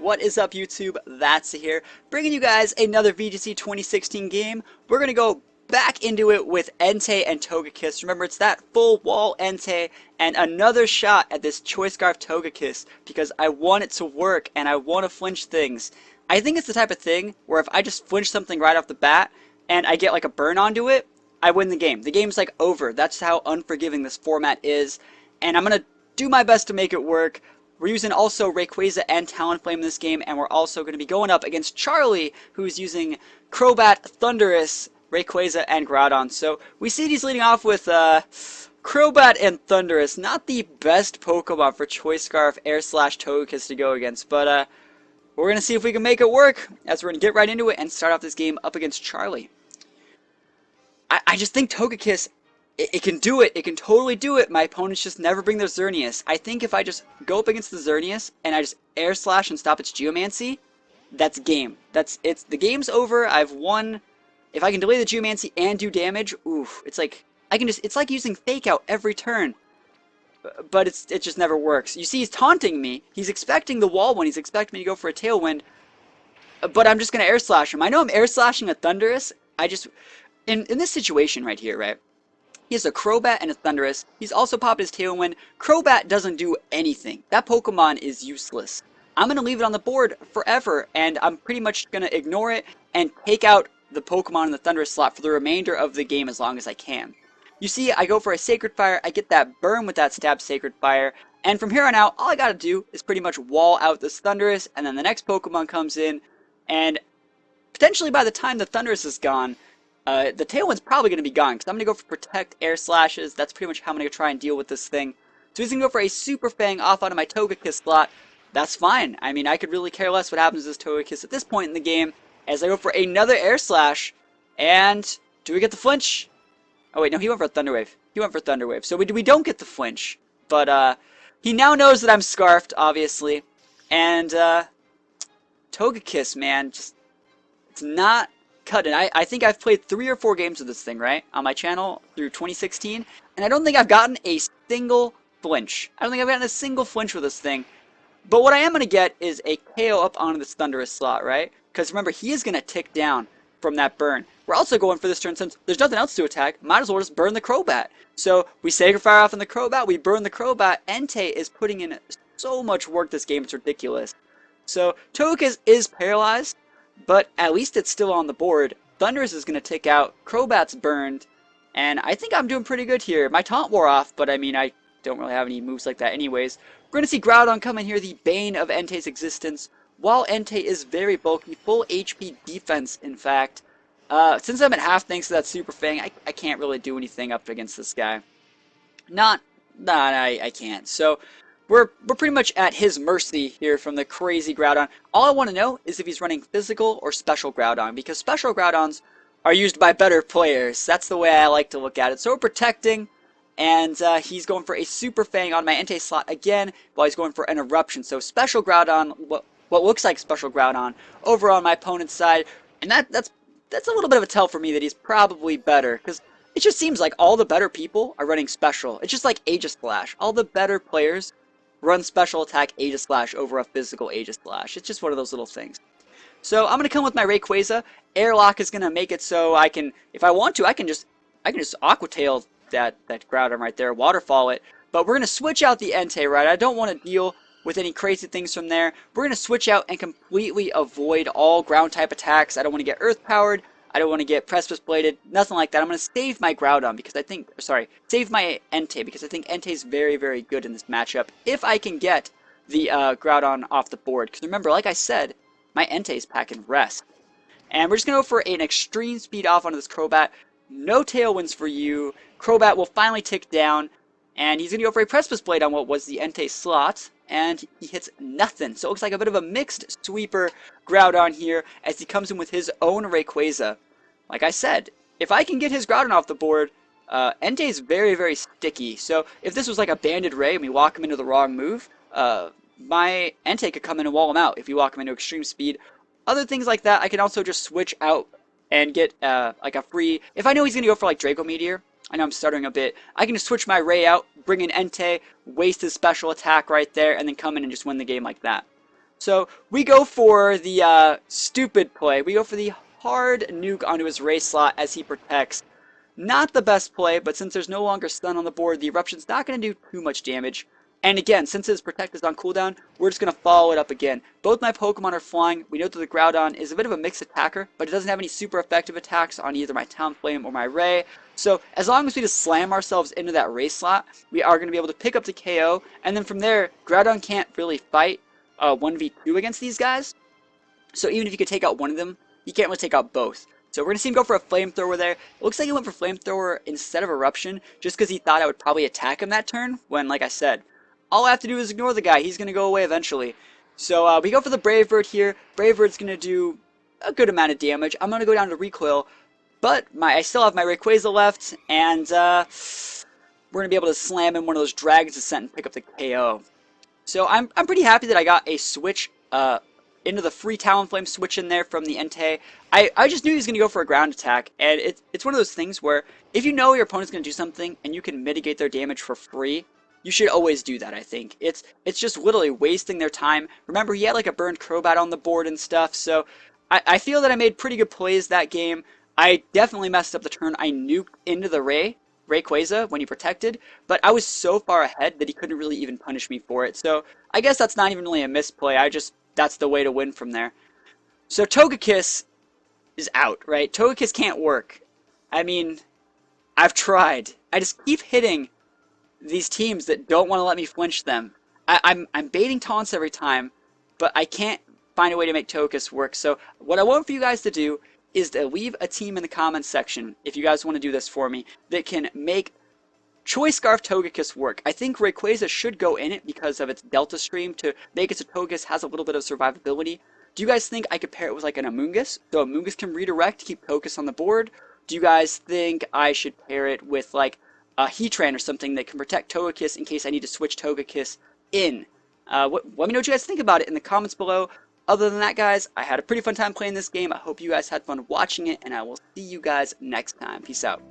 What is up, YouTube? That's here, bringing you guys another VGC 2016 game. We're gonna go back into it with Entei and Togekiss. Remember, it's that full wall Entei and another shot at this Choice Scarf Togekiss because I want it to work and I want to flinch things. I think it's the type of thing where if I just flinch something right off the bat and I get like a burn onto it, I win the game. The game's like over. That's how unforgiving this format is, and I'm gonna do my best to make it work. We're using also Rayquaza and Talonflame in this game, and we're also going to be going up against Charlie, who's using Crobat, Thundurus, Rayquaza, and Groudon. So we see he's leading off with Crobat and Thundurus. Not the best Pokemon for Choice Scarf Air Slash Togekiss to go against, but we're going to see if we can make it work, as we're going to get right into it and start off this game up against Charlie. I just think Togekiss, it can do it. It can totally do it. My opponents just never bring their Xerneas. I think if I just go up against the Xerneas and I just Air Slash and stop its Geomancy, that's game. The game's over. I've won. If I can delay the Geomancy and do damage, oof, it's like it's like using Fake Out every turn. But it just never works. You see, he's taunting me. He's expecting the wall one. He's expecting me to go for a Tailwind. But I'm just gonna Air Slash him. I know I'm Air Slashing a Thundurus. In this situation right here, right? He has a Crobat and a Thundurus. He's also popped his Tailwind. Crobat doesn't do anything. That Pokemon is useless. I'm going to leave it on the board forever, and I'm pretty much going to ignore it and take out the Pokemon in the Thundurus slot for the remainder of the game as long as I can. You see, I go for a Sacred Fire. I get that burn with that Stab Sacred Fire. And from here on out, all I got to do is pretty much wall out this Thundurus, and then the next Pokemon comes in, and potentially by the time the Thundurus is gone, the Tailwind's probably going to be gone, because I'm going to go for Protect, Air Slashes. That's pretty much how I'm going to try and deal with this thing. So he's going to go for a Super Fang off onto my Togekiss slot. That's fine. I mean, I could really care less what happens to this Togekiss at this point in the game, as I go for another Air Slash. And do we get the flinch? Oh wait, no, he went for a Thunder Wave. He went for Thunder Wave. So we don't get the flinch. But he now knows that I'm Scarfed, obviously. And Togekiss, man, just, it's not cutting. I think I've played 3 or 4 games of this thing, right, on my channel through 2016, and I don't think I've gotten a single flinch. I don't think I've gotten a single flinch with this thing. But what I am going to get is a KO up onto this Thundurus slot, right? Because remember, he is going to tick down from that burn. We're also going for this turn, since there's nothing else to attack, might as well just burn the Crobat. So we Sacred Fire off on the Crobat, we burn the Crobat. Entei is putting in so much work this game, it's ridiculous. So Togekiss is paralyzed, but at least it's still on the board. Thundurus is going to tick out, Crobat's burned, and I think I'm doing pretty good here. My taunt wore off, but I mean, I don't really have any moves like that anyways. We're going to see Groudon come in here, the bane of Entei's existence. While Entei is very bulky, full HP defense, in fact. Since I'm at half thanks to that Super Fang, I can't really do anything up against this guy. I can't. So we're pretty much at his mercy here from the crazy Groudon. All I want to know is if he's running physical or special Groudon, because special Groudons are used by better players. That's the way I like to look at it. So we're protecting, and he's going for a Super Fang on my Entei slot again, while he's going for an Eruption. So special Groudon, what looks like special Groudon, over on my opponent's side, and that's a little bit of a tell for me that he's probably better, because it just seems like all the better people are running special. It's just like Aegislash. All the better players run special attack Aegislash over a physical Aegislash. It's just one of those little things. So I'm gonna come with my Rayquaza. Airlock is gonna make it so I can, if I want to, I can just Aqua Tail that Groudon right there, Waterfall it. But we're gonna switch out the Entei, right? I don't want to deal with any crazy things from there. We're gonna switch out and completely avoid all ground type attacks. I don't want to get Earth powered. I don't want to get Precipice Bladed, nothing like that. I'm going to save my Groudon because I think, save my Entei because I think Entei is very, very good in this matchup if I can get the Groudon off the board. Because remember, like I said, my Entei is packing rest. And we're just going to go for an extreme speed off onto this Crobat. No Tailwinds for you. Crobat will finally tick down, and he's going to go for a Precipice Blade on what was the Entei slot. And he hits nothing. So it looks like a bit of a mixed sweeper Groudon here as he comes in with his own Rayquaza. Like I said, if I can get his Groudon off the board, Entei is very, very sticky. So if this was like a Banded Ray and we walk him into the wrong move, my Entei could come in and wall him out if you walk him into extreme speed. Other things like that, I can also just switch out and get like a free... If I know he's going to go for like Draco Meteor, I know I'm stuttering a bit. I can just switch my Ray out, bring in Entei, waste his special attack right there, and then come in and just win the game like that. So we go for the stupid play. We go for the hard nuke onto his Ray slot as he protects. Not the best play, but since there's no longer stun on the board, the eruption's not going to do too much damage. And again, since his protect is on cooldown, we're just going to follow it up again. Both my Pokemon are flying. We know that the Groudon is a bit of a mixed attacker, but it doesn't have any super effective attacks on either my Talonflame or my Ray. So as long as we just slam ourselves into that Ray slot, we are going to be able to pick up the KO. And then from there, Groudon can't really fight 1v2 against these guys. So even if you could take out one of them, you can't really take out both. So we're going to see him go for a Flamethrower there. It looks like he went for Flamethrower instead of Eruption, just because he thought I would probably attack him that turn, when, like I said, all I have to do is ignore the guy. He's going to go away eventually. So we go for the Brave Bird here. Brave Bird's going to do a good amount of damage. I'm going to go down to Recoil, but I still have my Rayquaza left, and we're going to be able to slam in one of those Dragon's Descent and pick up the KO. So I'm pretty happy that I got a switch into the free Talonflame switch in there from the Entei. I just knew he was going to go for a ground attack, and it's one of those things where if you know your opponent's going to do something and you can mitigate their damage for free, you should always do that, I think. It's just literally wasting their time. Remember, he had like a burned Crobat on the board and stuff, so I feel that I made pretty good plays that game. I definitely messed up the turn. I nuked into the Rayquaza when he protected, but I was so far ahead that he couldn't really even punish me for it. So I guess that's not even really a misplay. That's the way to win from there. So Togekiss is out, right? Togekiss can't work. I mean, I've tried. I just keep hitting these teams that don't want to let me flinch them. I'm baiting taunts every time, but I can't find a way to make Togekiss work. So what I want for you guys to do is to leave a team in the comments section, if you guys want to do this for me, that can make Choice Scarf Togekiss work. I think Rayquaza should go in it because of its Delta Stream to make it so Togekiss has a little bit of survivability. Do you guys think I could pair it with like an Amoonguss, so Amoonguss can redirect, keep Togekiss on the board? Do you guys think I should pair it with like a Heatran or something that can protect Togekiss in case I need to switch Togekiss in? Let me know what you guys think about it in the comments below. Other than that, guys, I had a pretty fun time playing this game. I hope you guys had fun watching it, and I will see you guys next time. Peace out.